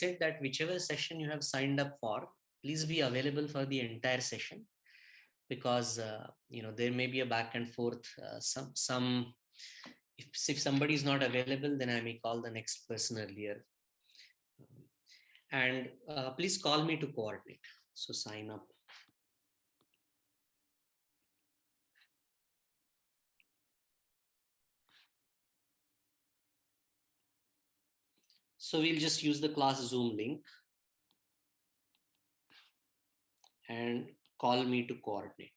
said that whichever session you have signed up for, please be available for the entire session, because there may be a back and forth. If somebody is not available, then I may call the next person earlier. And please call me to coordinate. So sign up. So we'll just use the class Zoom link and call me to coordinate.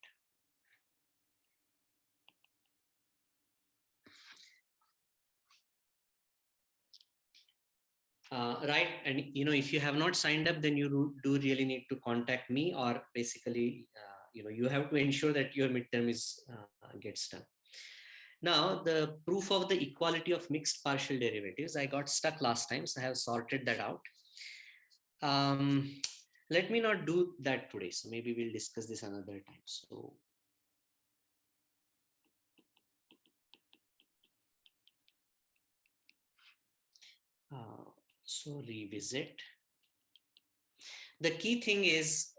Right, and if you have not signed up, then you do really need to contact me, or basically you have to ensure that your midterm gets done. Now, the proof of the equality of mixed partial derivatives, I got stuck last time, so I have sorted that out. Let me not do that today, so maybe we'll discuss this another time. So revisit. The key thing is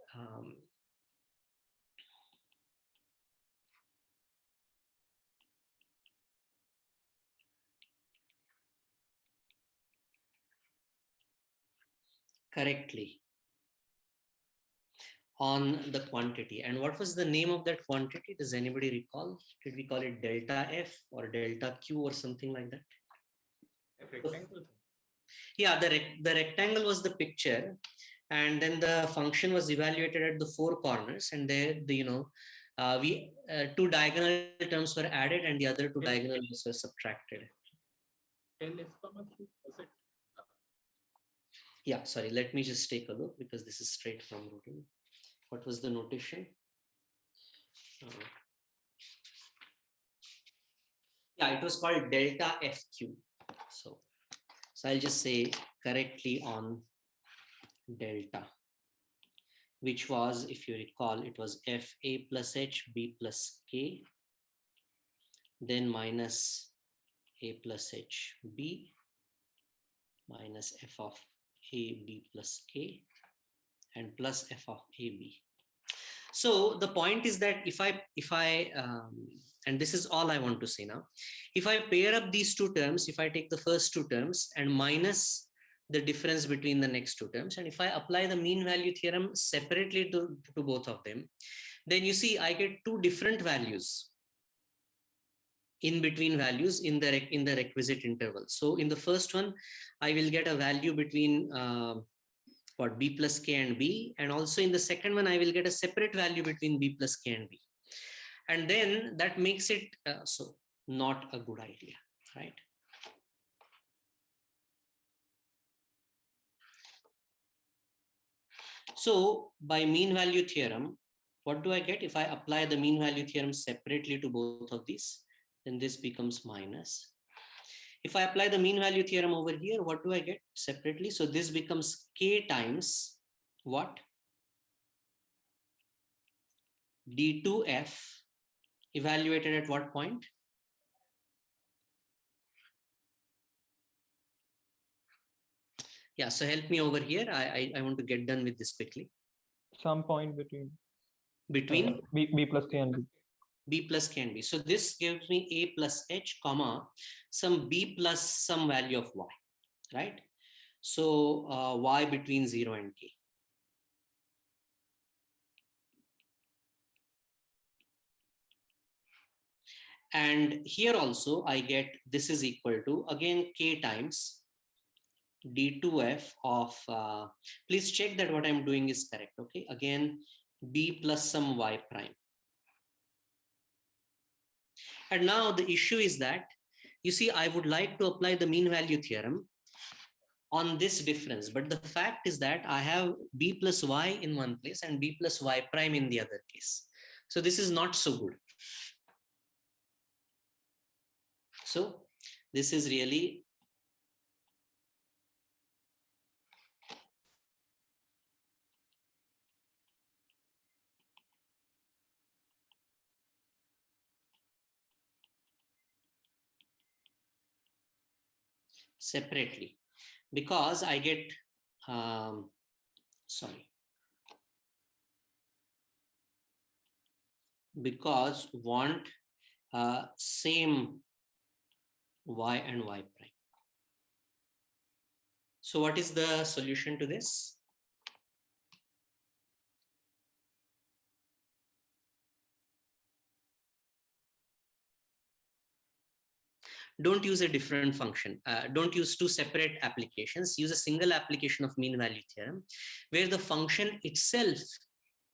correctly on the quantity. And what was the name of that quantity? Does anybody recall? Did we call it delta F or delta Q or something like that? Rectangle. Yeah, the rectangle was the picture, and then the function was evaluated at the four corners, and there two diagonal terms were added and the other two diagonal terms were subtracted. Yeah, sorry, let me just take a look, because this is straight from routine. What was the notation? Yeah, it was called delta FQ. So I'll just say correctly on delta, which was, if you recall, it was FA plus H B plus K, then minus A plus H B minus F of A B plus K and plus F of A B. So the point is that if I and this is all I want to say now, if I pair up these two terms, if I take the first two terms and minus the difference between the next two terms, and if I apply the mean value theorem separately to both of them, then you see I get two different values, in between values in the requisite interval. So in the first one, I will get a value between what B plus K and B, and also in the second one I will get a separate value between B plus K and B, and then that makes it so not a good idea, right? So by mean value theorem, what do I get? If I apply the mean value theorem separately to both of these, then this becomes minus. If I apply the mean value theorem over here, what do I get separately? So this becomes K times what? D2F evaluated at what point? Yeah, so help me over here. I want to get done with this quickly. Some point between B plus K and B. B plus K and B. So this gives me A plus H, comma, some B plus some value of Y, right? So Y between 0 and K. And here also I get this is equal to, again, K times D2F of, please check that what I'm doing is correct, okay? Again, B plus some Y prime. And now the issue is that, you see, I would like to apply the mean value theorem on this difference, but the fact is that I have B plus Y in one place and B plus Y prime in the other case. So this is not so good. So this is really separately, because I get sorry, because want same y and y prime. So what is the solution to this? Don't use a different function. Don't use two separate applications. Use a single application of mean value theorem, where the function itself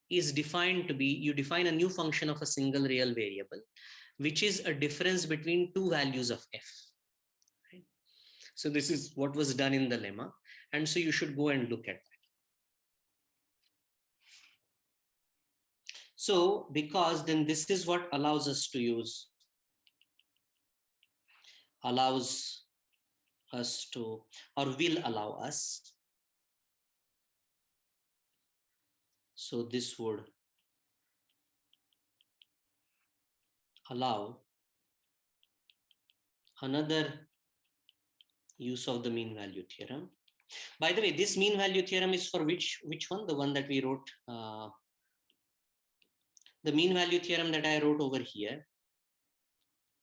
is defined to be, you define a new function of a single real variable, which is a difference between two values of f. Right? So this is what was done in the lemma. And so you should go and look at that. So because then this is what allows us to use, allows us to, or will allow us. So this would allow another use of the mean value theorem. By the way, this mean value theorem is for which one? The one that we wrote, the mean value theorem that I wrote over here,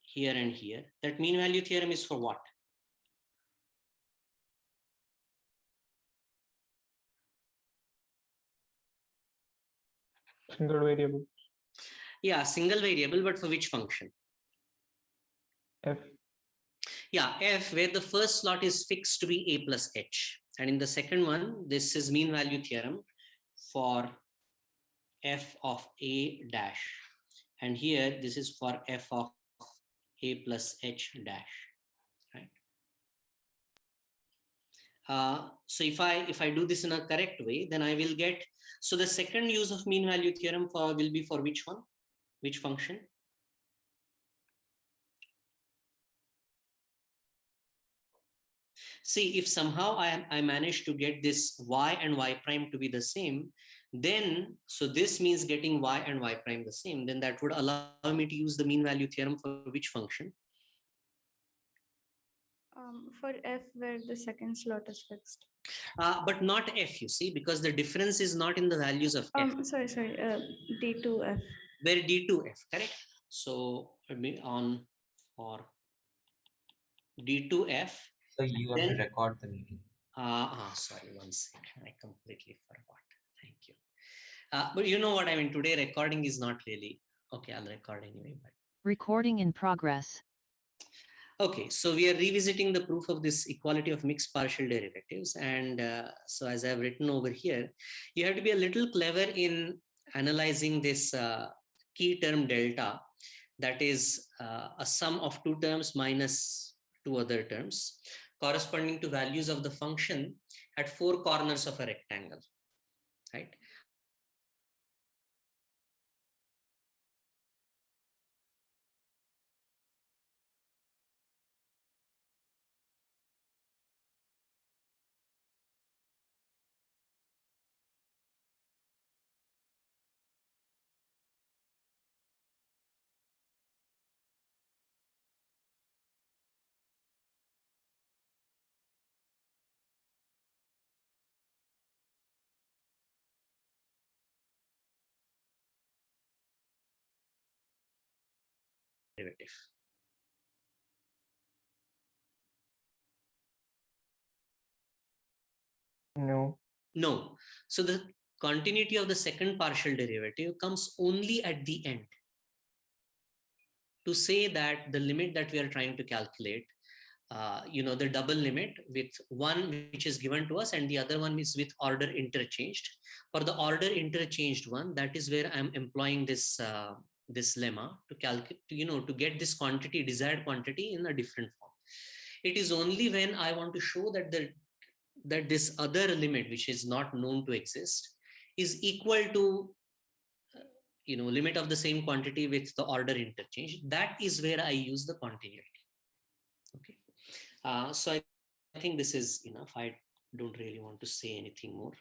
here and here. That mean value theorem is for what? Single variable. Yeah, single variable, but for which function? F. Yeah, f, where the first slot is fixed to be a plus h. And in the second one, this is mean value theorem for f of a dash. And here, this is for f of a plus h dash, right? So if I do this in a correct way, then I will get, so the second use of mean value theorem for will be for which one? Which function? See, if somehow I manage to get this y and y prime to be the same, then, so this means getting y and y prime the same, then that would allow me to use the mean value theorem for which function? For f where the second slot is fixed. But not f, you see, because the difference is not in the values of f. Sorry, D2f. Where D2f, correct? So on for D2f. So you have to record the meeting. Sorry, one second. I completely forgot. Thank you. But you know what I mean, today recording is not really, okay, I'll record anyway. But... Recording in progress. Okay, so we are revisiting the proof of this equality of mixed partial derivatives. And so as I've written over here, you have to be a little clever in analyzing this key term delta, that is a sum of two terms minus two other terms, corresponding to values of the function at four corners of a rectangle, right? Derivative. No. No. So the continuity of the second partial derivative comes only at the end, to say that the limit that we are trying to calculate, the double limit with one which is given to us and the other one is with order interchanged. For the order interchanged one, that is where I'm employing this this lemma to calculate, to get this quantity, desired quantity, in a different form. It is only when I want to show that that this other limit, which is not known to exist, is equal to limit of the same quantity with the order interchange, that is where I use the continuity. Okay, so I think this is enough. I don't really want to say anything more.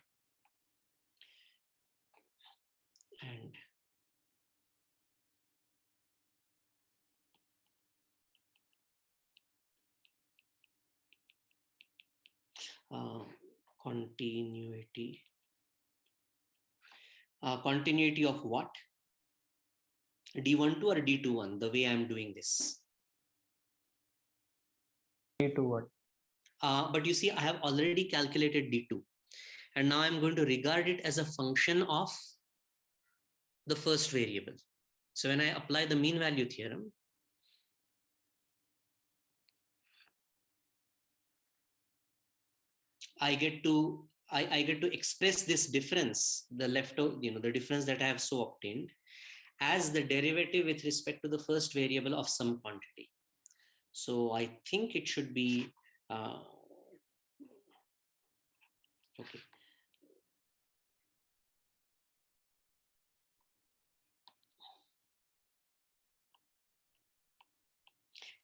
And continuity. Continuity of what? D12 or D21, the way I'm doing this. D2 what? But you see, I have already calculated D2. And now I'm going to regard it as a function of the first variable. So when I apply the mean value theorem, I get to express this difference, the the difference that I have so obtained, as the derivative with respect to the first variable of some quantity. So I think it should be okay.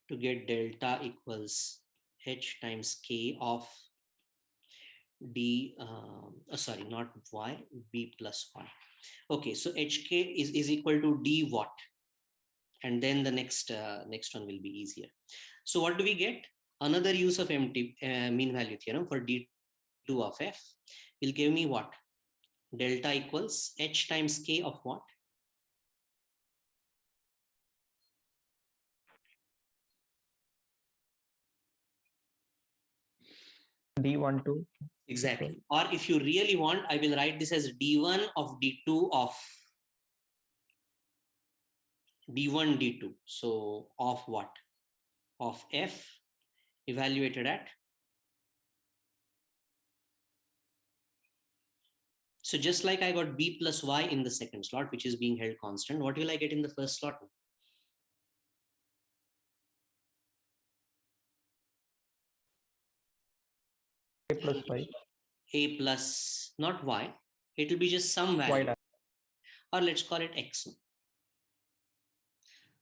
To get delta equals h times k of d, sorry, not y, b plus y. Okay, so hk is equal to d what? And then the next one will be easier. So what do we get? Another use of empty mean value theorem for d2 of f will give me what? Delta equals h times k of what? D12. Exactly. Or if you really want, I will write this as d1 of d2 of d1 d2. So of what? Of f evaluated at. So just like I got b plus y in the second slot, which is being held constant, what will I get in the first slot? A plus y. A plus, not y, it will be just some value, or let's call it x.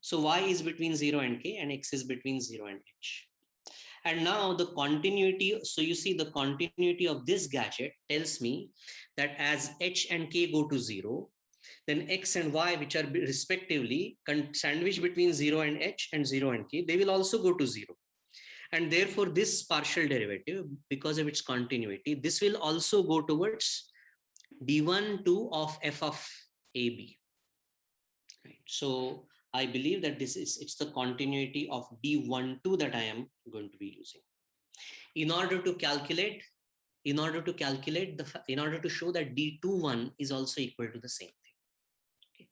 So y is between 0 and k, and x is between 0 and h. And now the continuity, so you see the continuity of this gadget tells me that as h and k go to 0, then x and y, which are respectively sandwiched between 0 and h and 0 and k, they will also go to 0. And therefore, this partial derivative, because of its continuity, this will also go towards d12 of f of ab. Right. So I believe that it's the continuity of d12 that I am going to be using. In order to show that d21 is also equal to the same thing. Okay.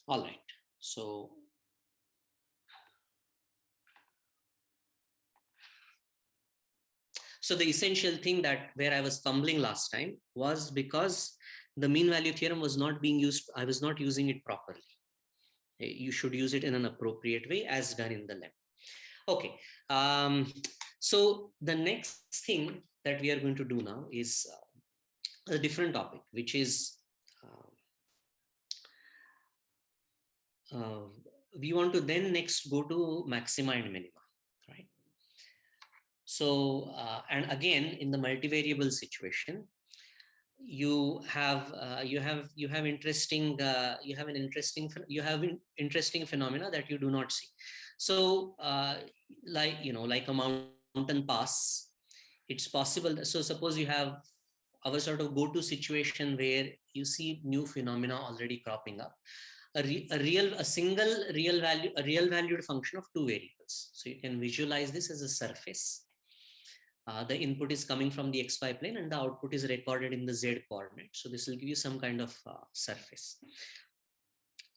All right. So the essential thing that where I was fumbling last time was because the mean value theorem was not being used. I was not using it properly. You should use it in an appropriate way as done in the lab. Okay. So the next thing that we are going to do now is a different topic, which is we want to then next go to maxima and minima, right? So, and again, in the multivariable situation, you have interesting phenomena that you do not see. So, like a mountain pass, it's possible that, so suppose you have our sort of go-to situation where you see new phenomena already cropping up. A single real valued function of two variables. So you can visualize this as a surface. The input is coming from the xy plane and the output is recorded in the z coordinate. So this will give you some kind of surface.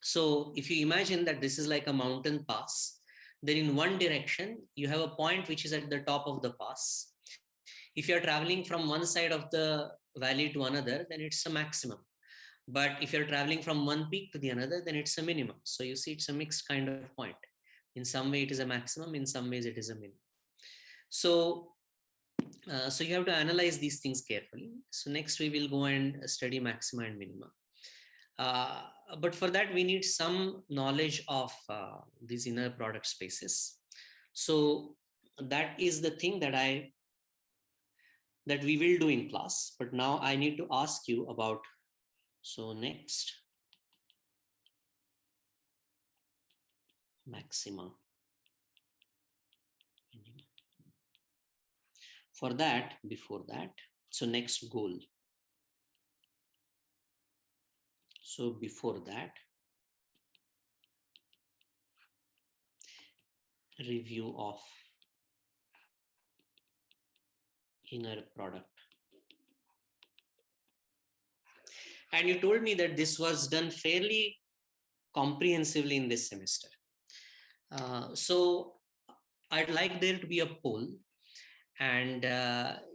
So if you imagine that this is like a mountain pass, then in one direction, you have a point which is at the top of the pass. If you're traveling from one side of the valley to another, then it's a maximum. But if you're traveling from one peak to the another, then it's a minimum. So you see, it's a mixed kind of point. In some way, it is a maximum. In some ways, it is a minimum. So you have to analyze these things carefully. So next we will go and study maxima and minima. But for that, we need some knowledge of these inner product spaces. So that is the thing that we will do in class. But now I need to ask you about, so next, maxima. For that, before that, so next goal. So before that, review of inner product. And you told me that this was done fairly comprehensively in this semester. So I'd like there to be a poll, and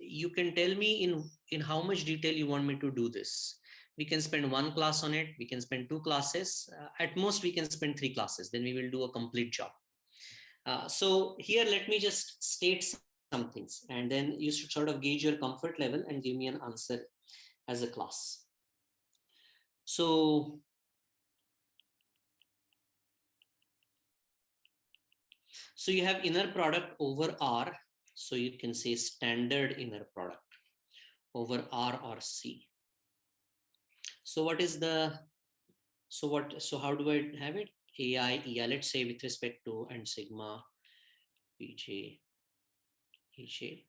you can tell me in how much detail you want me to do this. We can spend one class on it, we can spend 2 classes, at most we can spend 3 classes, then we will do a complete job. So here let me just state some things, and then you should sort of gauge your comfort level and give me an answer as a class. So you have inner product over R, so you can say standard inner product over R or C. So what is the, so how do I have it? AI, EI, let's say with respect to, and sigma, PJ, EJ.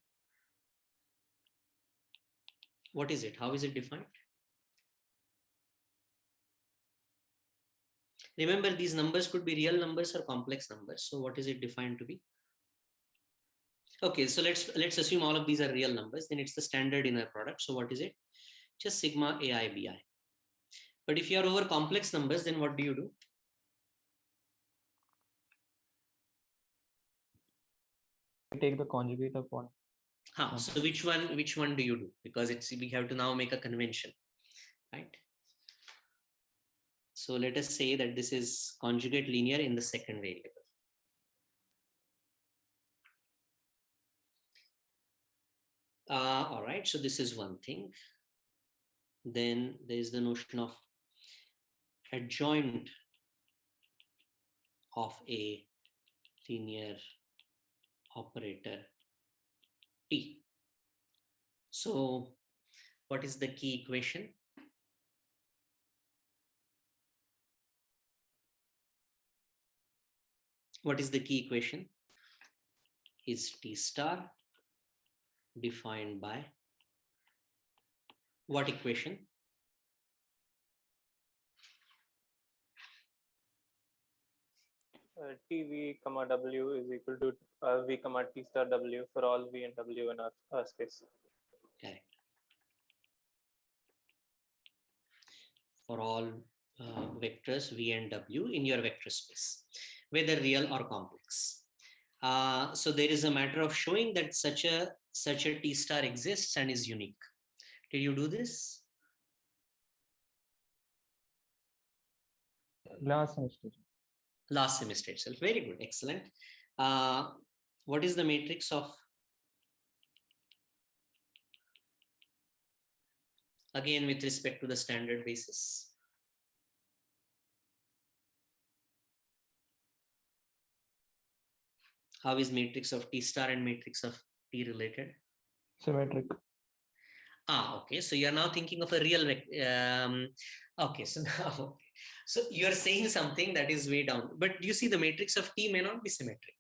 What is it? How is it defined? Remember, these numbers could be real numbers or complex numbers. So what is it defined to be? Okay, so let's assume all of these are real numbers. Then it's the standard inner product. So what is it? Just sigma AI BI. But if you are over complex numbers, then what do you do? Take the conjugate of one. So which one do you do? Because we have to now make a convention, right? So let us say that this is conjugate linear in the second variable. All right, so this is one thing. Then there is the notion of adjoint of a linear operator T. So what is the key equation? What is the key equation? Is T star defined by what equation? TV comma W is equal to V comma T star W for all V and W in our space. Correct. For all vectors V and W in your vector space, whether real or complex. So there is a matter of showing that such a T star exists and is unique. Did you do this? Last semester. Last semester itself. Very good. Excellent. What is the matrix of, again, with respect to the standard basis? How is matrix of T star and matrix of T related? Symmetric. Okay. So you are now thinking of a real, okay. So now, okay. So you are saying something that is way down, but you see the matrix of T may not be symmetric.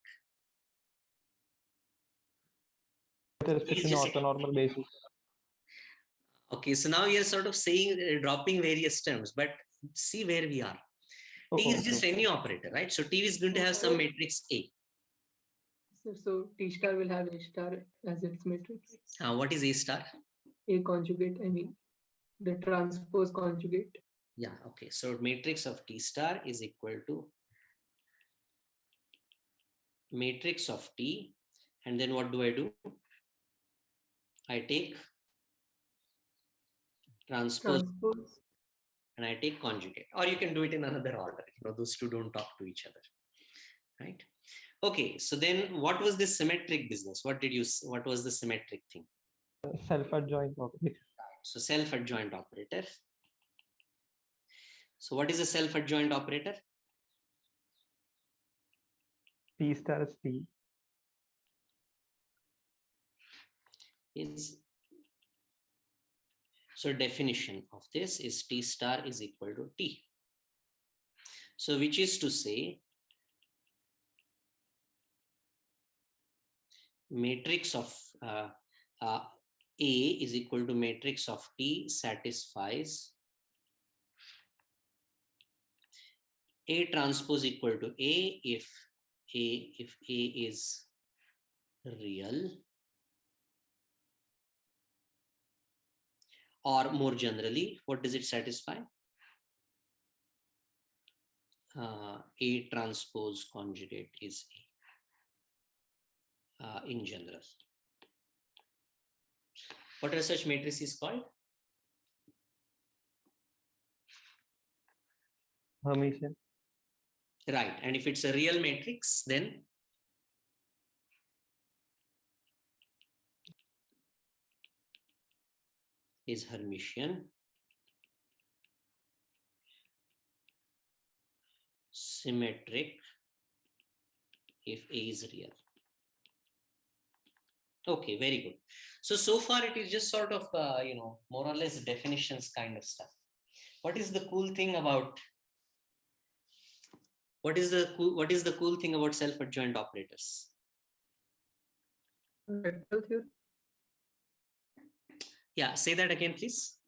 With respect to orthonormal basis. Okay, so now you're sort of saying, dropping various terms, but see where we are. T is just any operator, right? So T is going to have some matrix A. So T star will have A star as its matrix. What is A star? A conjugate, I mean, the transpose conjugate. Yeah, okay. So matrix of T star is equal to matrix of T. And then what do? I take transpose and I take conjugate. Or you can do it in another order. Those two don't talk to each other, right? Okay, so then what was this symmetric business? What was the symmetric thing? Self-adjoint operator. So self-adjoint operator. So what is a self-adjoint operator? T star is T. So definition of this is T star is equal to T. So which is to say, matrix of A is equal to matrix of T satisfies A transpose equal to A if A is real, or more generally, what does it satisfy? A transpose conjugate is A in general. What are such matrices called? Hermitian. Right. And if it's a real matrix, then is Hermitian. Symmetric if A is real. Okay, very good. So far it is just sort of, more or less definitions kind of stuff. What is the cool thing about what is the cool thing about self-adjoint operators? Spectral theorem. Yeah, say that again, please.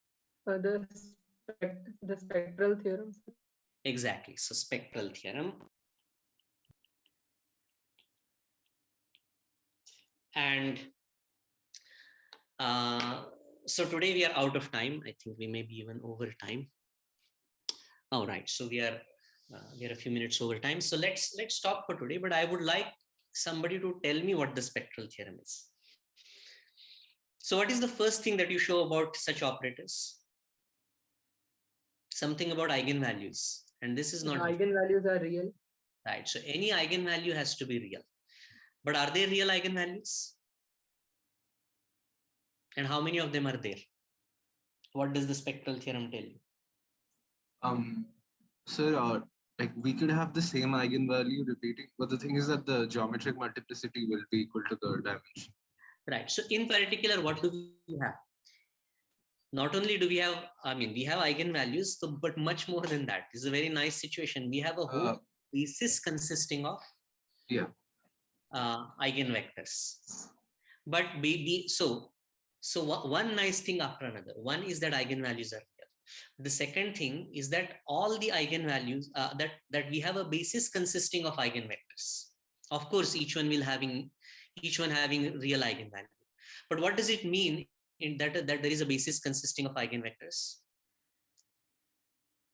The spectral theorem. Exactly. So spectral theorem. And so today we are out of time. I think we may be even over time. All right. So we are a few minutes over time. So let's stop for today. But I would like somebody to tell me what the spectral theorem is. So what is the first thing that you show about such operators? Something about eigenvalues. And this is The not eigenvalues are real. right. So any eigenvalue has to be real. But are they real eigenvalues? And how many of them are there? What does the spectral theorem tell you? Sir, like we could have the same eigenvalue repeating, but the thing is that the geometric multiplicity will be equal to the dimension. Right. So in particular, what do we have? Not only do we have, we have eigenvalues, but much more than that. This is a very nice situation. We have a whole basis consisting of eigenvectors. But so one nice thing after another. One is that eigenvalues are real. The second thing is that all the eigenvalues that we have a basis consisting of eigenvectors. Of course, each one having real eigenvalue. But what does it mean in that there is a basis consisting of eigenvectors?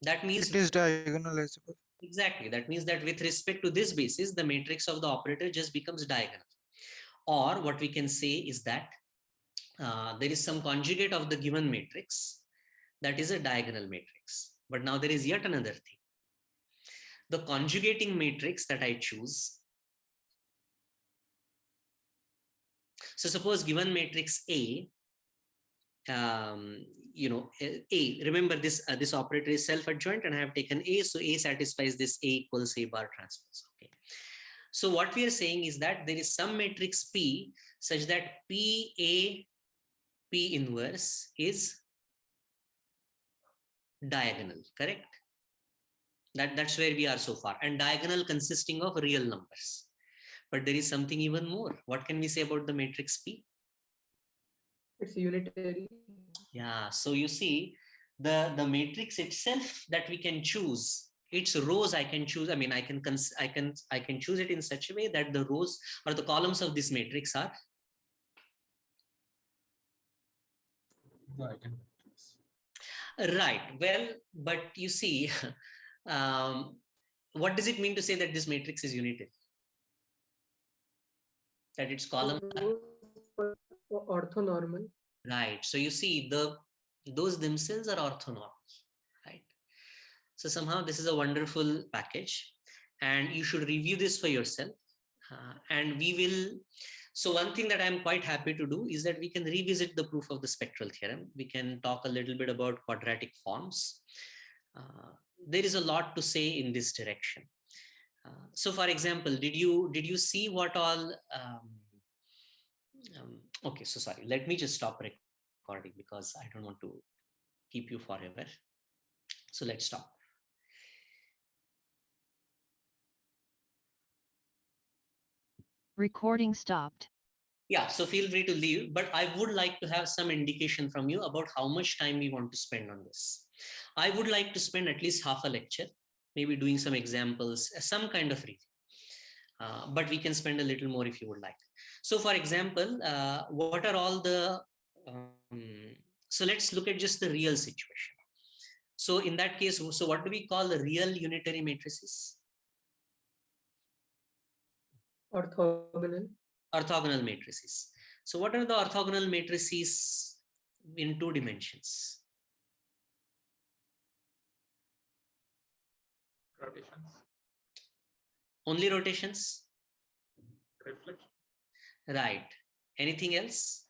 That means it is diagonalizable. Exactly. That means that with respect to this basis, the matrix of the operator just becomes diagonal. Or what we can say is that there is some conjugate of the given matrix that is a diagonal matrix. But now there is yet another thing. The conjugating matrix that I choose. So suppose given matrix A, A, remember this operator is self-adjoint and I have taken A, so A satisfies this A equals A bar transpose. Okay. So what we are saying is that there is some matrix P such that P inverse is diagonal, correct? That's where we are so far. And diagonal consisting of real numbers. But there is something even more. What can we say about the matrix P? It's unitary. Yeah, so you see the matrix itself that we can choose, its rows I can choose. I can choose it in such a way that the rows or the columns of this matrix are right. Well, but you see, what does it mean to say that this matrix is unitary? That its columns are orthonormal. Right. So you see, those themselves are orthonormal, right? So somehow this is a wonderful package, and you should review this for yourself. And we will. So one thing that I'm quite happy to do is that we can revisit the proof of the spectral theorem. We can talk a little bit about quadratic forms. There is a lot to say in this direction. So, for example, did you see what all? Okay, so sorry. Let me just stop recording because I don't want to keep you forever. So let's stop. Recording stopped. Yeah, so feel free to leave, but I would like to have some indication from you about how much time we want to spend on this. I would like to spend at least half a lecture, maybe doing some examples, some kind of review. But we can spend a little more if you would like. So for example, what are all the, so let's look at just the real situation. So in that case, so what do we call the real unitary matrices? Orthogonal. Orthogonal matrices. So what are the orthogonal matrices in 2 dimensions? Rotations. Only rotations? Reflection. Right. Anything else?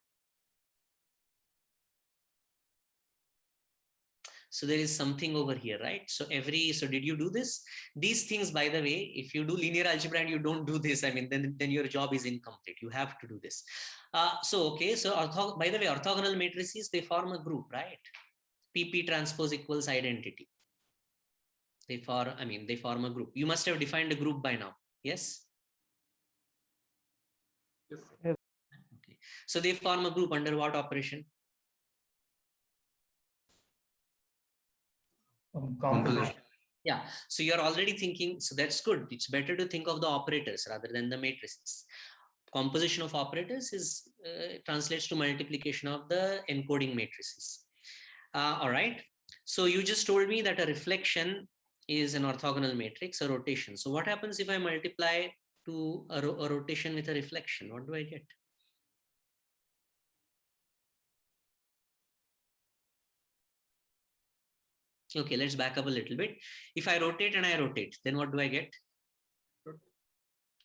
So there is something over here, right? So so did you do this? These things, by the way, if you do linear algebra and you don't do this, I mean, then your job is incomplete. You have to do this. Okay, so by the way, orthogonal matrices, they form a group, right? PP transpose equals identity. They form a group. You must have defined a group by now. Yes? Yes. Okay. So they form a group under what operation? Composition. Yeah, so you're already thinking, so that's good. It's better to think of the operators rather than the matrices. Composition of operators is translates to multiplication of the encoding matrices. All right. So you just told me that a reflection is an orthogonal matrix, a rotation. So what happens if I multiply to a rotation with a reflection? What do I get? Okay, let's back up a little bit. If I rotate and I rotate, then what do I get?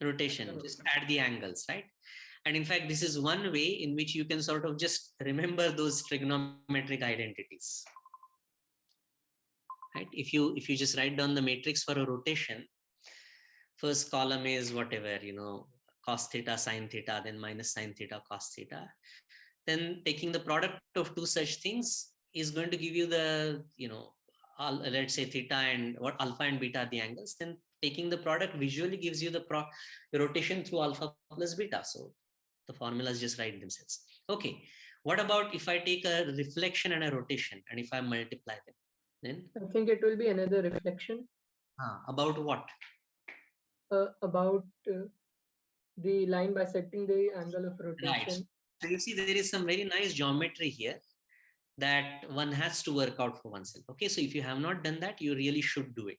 Rotation. Just add the angles, right? And in fact, this is one way in which you can sort of just remember those trigonometric identities. Right? If you just write down the matrix for a rotation, first column is whatever, cos theta, sin theta, then minus sin theta, cos theta. Then taking the product of two such things is going to give you the, let's say theta and what alpha and beta are the angles. Then taking the product visually gives you the rotation through alpha plus beta. So the formulas just write themselves. Okay. What about if I take a reflection and a rotation and if I multiply them? Then I think it will be another reflection about what? About the line bisecting the angle of rotation. Right. So you see, there is some very nice geometry here that one has to work out for oneself. Okay, so if you have not done that, you really should do it.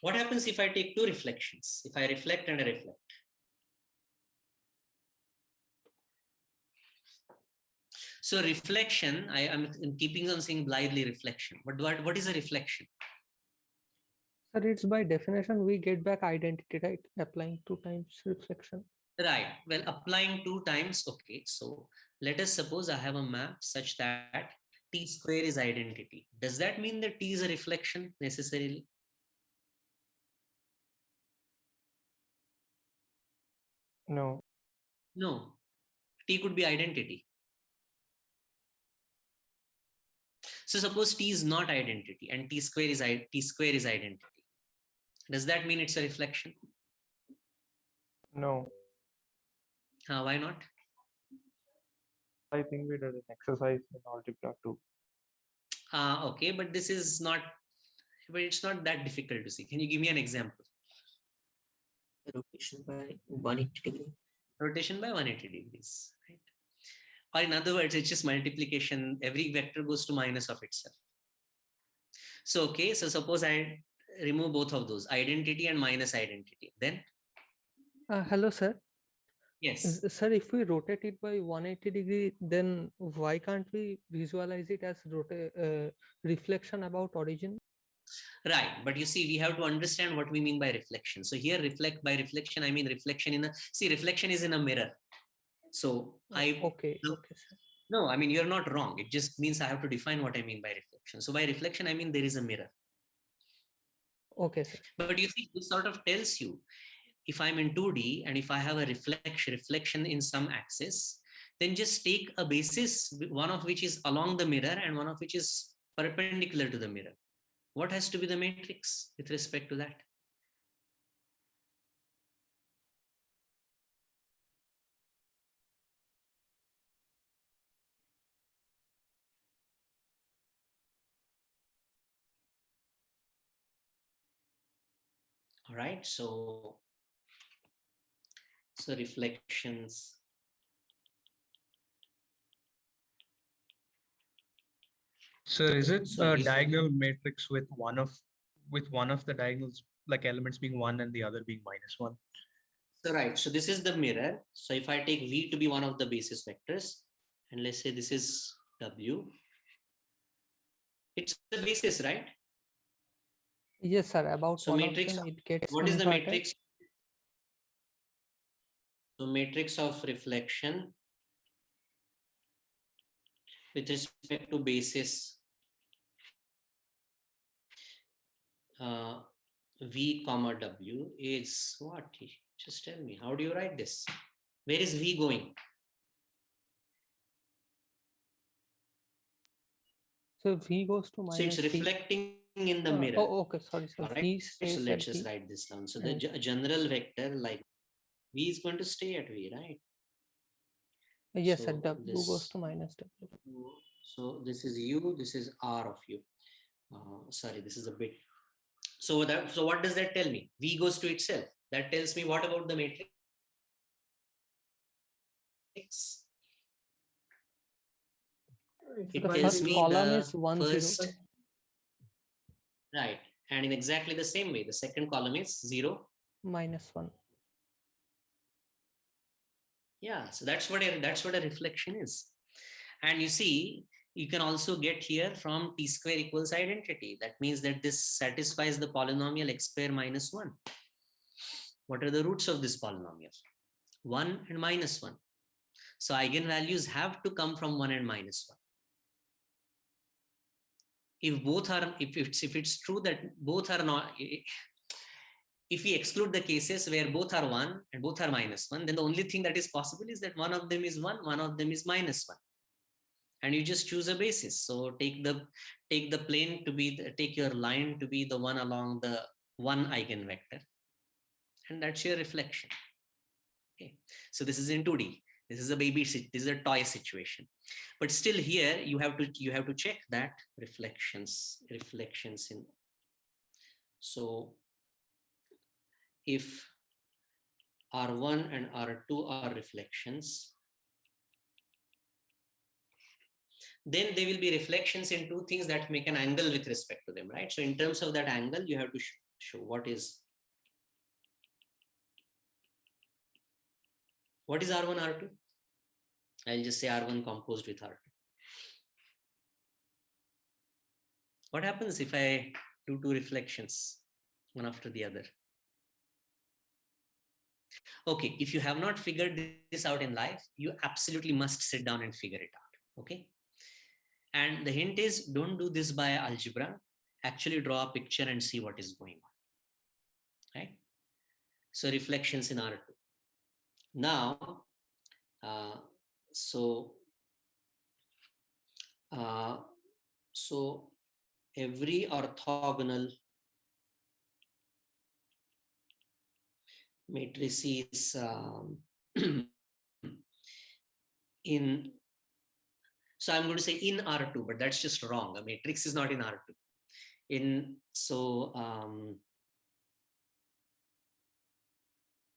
What happens if I take two reflections? If I reflect and I reflect? So reflection, I'm keeping on saying blithely reflection. But what is a reflection? Sir, it's by definition we get back identity, right? Applying 2 times reflection. Right. Well, applying 2 times. Okay. So let us suppose I have a map such that t square is identity. Does that mean that t is a reflection necessarily? No. No. T could be identity. So suppose t is not identity and t square is identity. Does that mean it's a reflection? No. Why not? I think we did an exercise in algebra too. Okay, but this is not, but it's not that difficult to see. Can you give me an example? Rotation by 180 degrees. Rotation by 180 degrees, right? Or in other words, it's just multiplication. Every vector goes to minus of itself. So, okay, so suppose I remove both of those, identity and minus identity. Then? Hello, sir. Yes. Sir, if we rotate it by 180 degree, then why can't we visualize it as reflection about origin? Right. But you see, we have to understand what we mean by reflection. So here by reflection, I mean reflection reflection is in a mirror. So Okay, sir. No, I mean, you're not wrong. It just means I have to define what I mean by reflection. So by reflection, I mean there is a mirror. Okay, sir. But you see, this sort of tells you, if I'm in 2D and if I have a reflection in some axis, then just take a basis, one of which is along the mirror and one of which is perpendicular to the mirror. What has to be the matrix with respect to that? All right, so reflections. Sir, is it So a here- diagonal matrix with one of the diagonals like elements being 1 and the other being -1? So right, so this is the mirror. So if I take V to be one of the basis vectors, and let's say this is W, it's a basis, right? Yes, sir. About So one matrix, option, it gets what is the inverted. matrix? So matrix of reflection with respect to basis V comma W is what? Just tell me, how do you write this? Where is V going? So V goes to So it's minus T. reflecting in the Oh, mirror. oh, okay. Sorry, sir. All right. V So stays let's at just V. write this down. So the And general vector like V is going to stay at V, right? yes, sir. So W goes this, to minus W. so this is U, this is R of U. Sorry, this is a bit. So what does that tell me? V goes to itself. That tells me what about the matrix? It The tells first me column the is 1, 0. first, right? And in exactly the same way, the second column is 0. -1. Yeah, so that's what a reflection is. And you see, you can also get here from t square equals identity. That means that this satisfies the polynomial x square minus 1. What are the roots of this polynomial? 1 and -1. So eigenvalues have to come from 1 and -1. If both are, if it's true that both are not, if we exclude the cases where both are 1 and both are -1, then the only thing that is possible is that one of them is 1, one of them is -1. And you just choose a basis. So take the plane to be take your line to be the one along the one eigenvector, and that's your reflection. Okay, so this is in 2D. This is a this is a toy situation, but still here you have to check that reflections in. So if R1 and R2 are reflections, then there will be reflections in two things that make an angle with respect to them, right? So in terms of that angle, you have to show what is R1, R2. I'll just say R1 composed with R2. What happens if I do two reflections, one after the other? Okay, if you have not figured this out in life, you absolutely must sit down and figure it out, okay? And the hint is, don't do this by algebra. Actually draw a picture and see what is going on, right? So reflections in R2. Now, so every orthogonal matrices in, so I'm going to say in R2, but that's just wrong. A matrix is not in R2.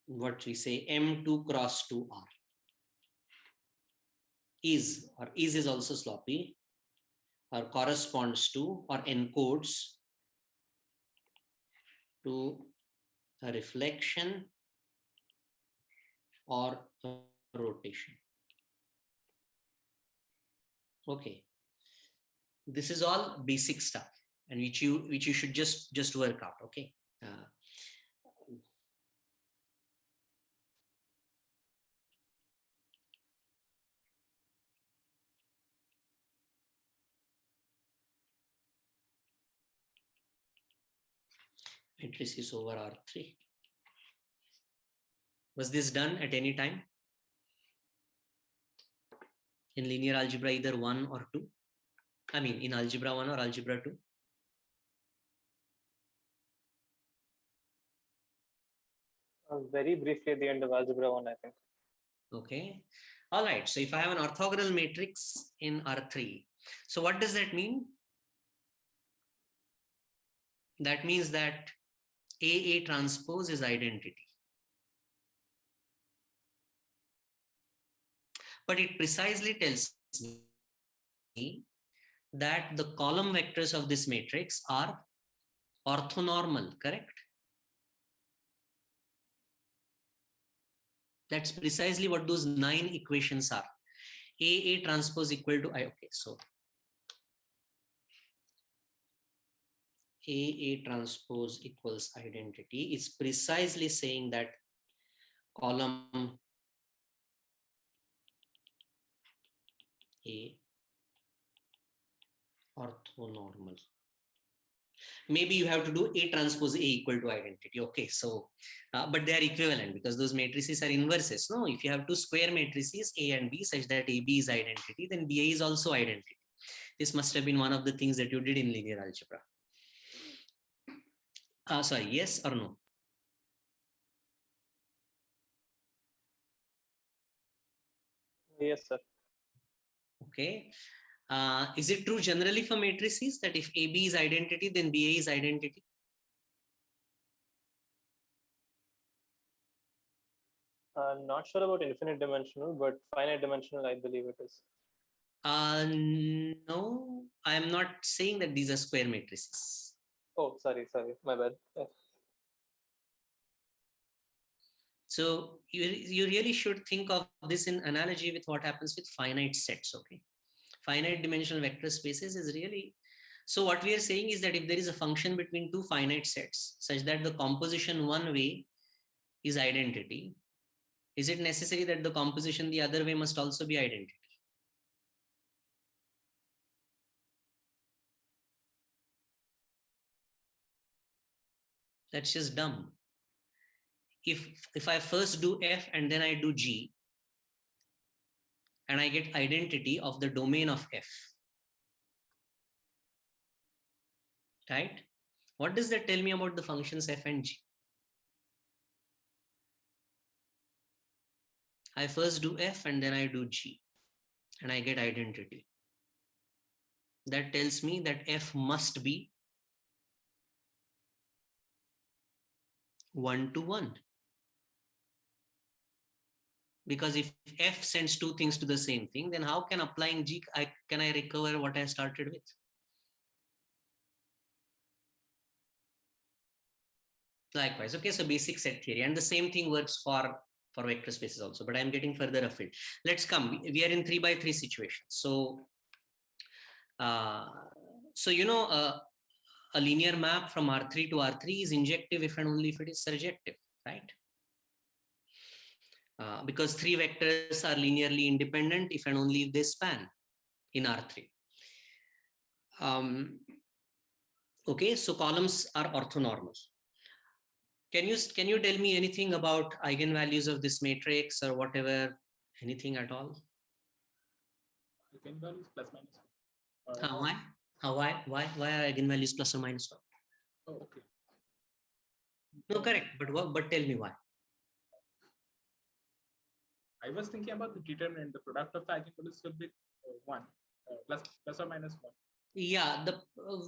What we say M2 cross 2R is also sloppy, or corresponds to or encodes to a reflection or a rotation. Okay, this is all basic stuff, and which you should just work out. Okay. Matrices over R3. Was this done at any time in linear algebra, either 1 or 2? I mean, in algebra 1 or algebra 2? Very briefly at the end of algebra 1, I think. Okay. All right. So if I have an orthogonal matrix in R3, so what does that mean? That means that AA transpose is identity. But it precisely tells me that the column vectors of this matrix are orthonormal, correct? That's precisely what those 9 equations are. AA transpose equal to I. Okay, so AA transpose equals identity is precisely saying that column A orthonormal. Maybe you have to do A transpose A equal to identity. Okay, so, but they are equivalent because those matrices are inverses. No, if you have two square matrices A and B such that AB is identity, then BA is also identity. This must have been one of the things that you did in linear algebra. Sorry, yes or no? Yes, sir. Okay. Is it true generally for matrices that if AB is identity, then BA is identity? I'm not sure about infinite dimensional, but finite dimensional, I believe it is. No, I am not saying that these are square matrices. Oh, sorry, my bad. So you really should think of this in analogy with what happens with finite sets, okay? Finite dimensional vector spaces is really, so what we are saying is that if there is a function between two finite sets such that the composition one way is identity, is it necessary that the composition the other way must also be identity? That's just dumb. If I first do F and then I do G, and I get identity of the domain of F, right? What does that tell me about the functions F and G? I first do F and then I do G, and I get identity. That tells me that F must be 1-to-1. Because if F sends two things to the same thing, then how can applying G, can I recover what I started with? Likewise, okay, so basic set theory, and the same thing works for vector spaces also, but I'm getting further afield. Let's come, we are in 3x3 situation. So, you know, a linear map from R3 to R3 is injective if and only if it is surjective, right? Because 3 vectors are linearly independent if and only if they span in R3. Okay, so columns are orthonormal. Can you tell me anything about eigenvalues of this matrix or whatever, anything at all? Eigenvalues plus minus. Why are eigenvalues plus or minus 1? Oh, okay. No, correct, but tell me why. I was thinking about the determinant. The product of the eigenvalues will be 1 plus or minus 1. Yeah,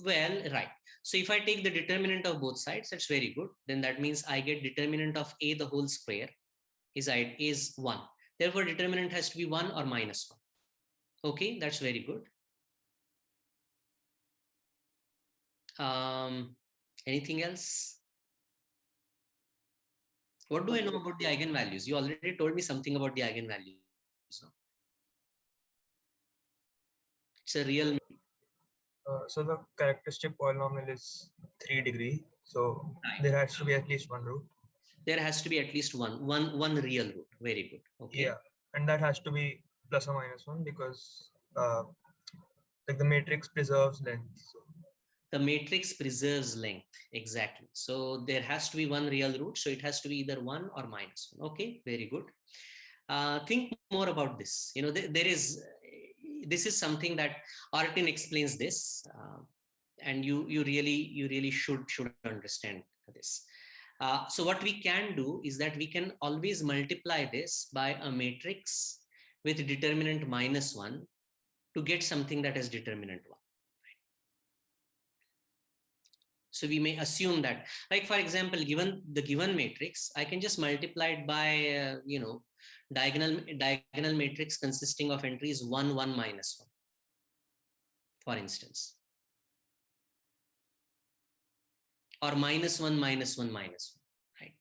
well, right. So if I take the determinant of both sides, that's very good. Then that means I get determinant of A the whole square is 1. Therefore, determinant has to be 1 or minus 1. Okay, that's very good. Anything else? What do I know about the eigenvalues? You already told me something about the eigenvalues. No? It's a real. So the characteristic polynomial is 3 degree. So Right. there has to be at least one root. There has to be at least one real root. Very good. Okay. Yeah, and that has to be plus or minus 1 because like the matrix preserves length. So. The matrix preserves length. Exactly. So there has to be one real root. So it has to be either 1 or minus 1. Okay. Very good. Think more about this. You know, this is something that Artin explains this, and you really should understand this. So what we can do is that we can always multiply this by a matrix with determinant -1 to get something that has determinant 1. So we may assume that, like for example, given the given matrix, I can just multiply it by diagonal matrix consisting of entries 1, 1, minus 1, for instance, or minus 1, minus 1, minus 1, right?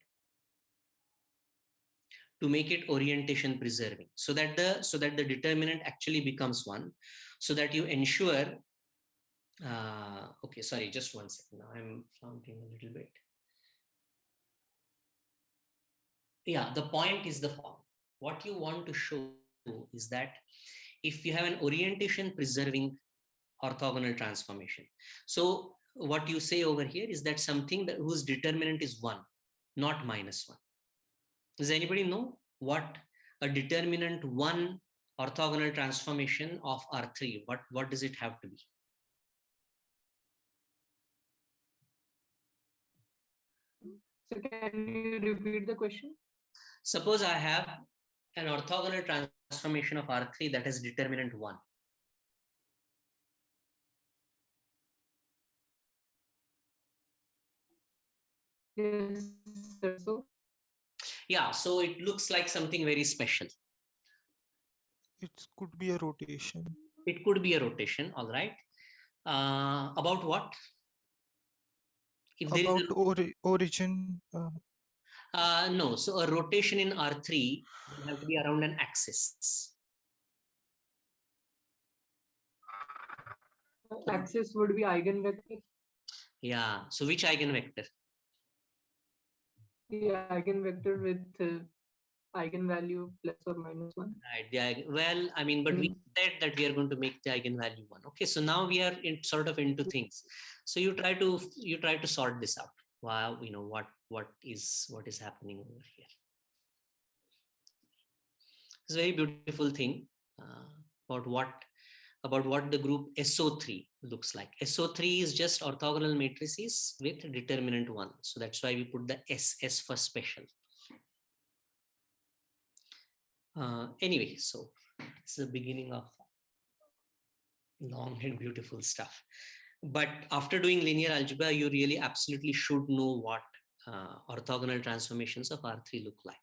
To make it orientation preserving, so that the determinant actually becomes 1, so that you ensure. Okay, sorry, just 1 second. Now I'm flaunting a little bit. Yeah, the point is the form. What you want to show is that if you have an orientation preserving orthogonal transformation, so what you say over here is that something whose determinant is 1, not minus 1. Does anybody know what a determinant 1 orthogonal transformation of R3, what does it have to be? So can you repeat the question? Suppose I have an orthogonal transformation of R3 that has determinant 1. Yes, sir. So Yeah, so it looks like something very special. It could be a rotation. It could be a rotation, all right. About what? If there About is origin. no, so a rotation in R3 will have to be around an axis. axis would be eigenvector. Yeah, so which eigenvector? The eigenvector with eigenvalue plus or minus 1. Right. Well, I mean, but we said that we are going to make the eigenvalue 1. Okay, so now we are sort of into things. So you try to sort this out. Wow, what is happening over here. It's a very beautiful thing about what the group SO3 looks like. SO3 is just orthogonal matrices with determinant 1. So that's why we put the SS for special. Anyway, so it's the beginning of long and beautiful stuff. But after doing linear algebra, you really absolutely should know what orthogonal transformations of R3 look like.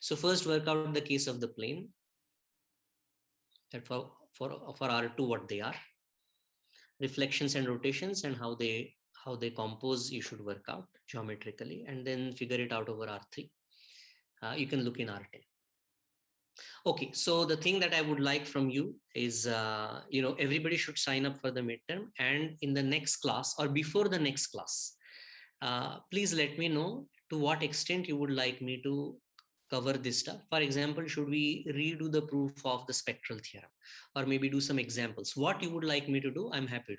So first work out the case of the plane, that for R2 what they are, reflections and rotations and how they compose, you should work out geometrically and then figure it out over R3. You can look in R10. Okay, so the thing that I would like from you is, everybody should sign up for the midterm, and in the next class or before the next class, please let me know to what extent you would like me to cover this stuff. For example, should we redo the proof of the spectral theorem, or maybe do some examples? What you would like me to do, I'm happy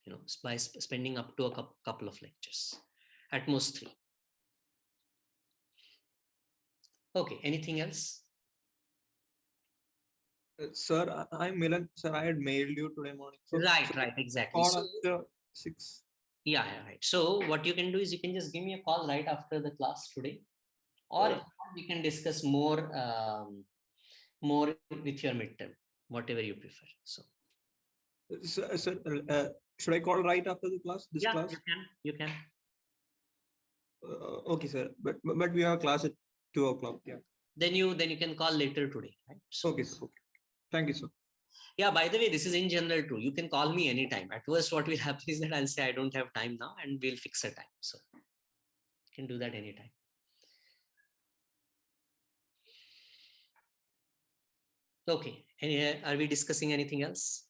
to, by spending up to a couple of lectures, at most 3. Okay, anything else? Sir, I'm Milan. Sir, I had mailed you today morning. So, Right, exactly. Call So, after 6. yeah, right. So what you can do is you can just give me a call right after the class today, or we can discuss more with your midterm, whatever you prefer. So, Sir, should I call right after the class? This class? You can. Okay, sir. But we have a class at 2 o'clock. Yeah. Then you can call later today, right? So, okay, sir. Okay. Thank you, sir. Yeah, by the way, this is in general too. You can call me anytime. At first, what will happen is that I'll say I don't have time now, and we'll fix a time. So you can do that anytime. Okay. Are we discussing anything else?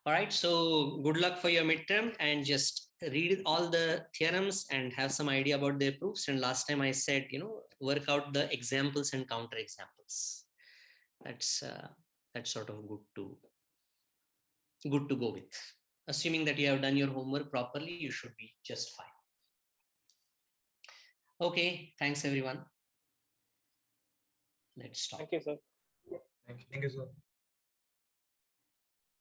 All right. So good luck for your midterm, and just read all the theorems and have some idea about their proofs. And last time I said, work out the examples and counter examples. That's sort of good to go with. Assuming that you have done your homework properly, you should be just fine. Okay, thanks everyone. Let's stop. Thank you, sir. Thank you, sir.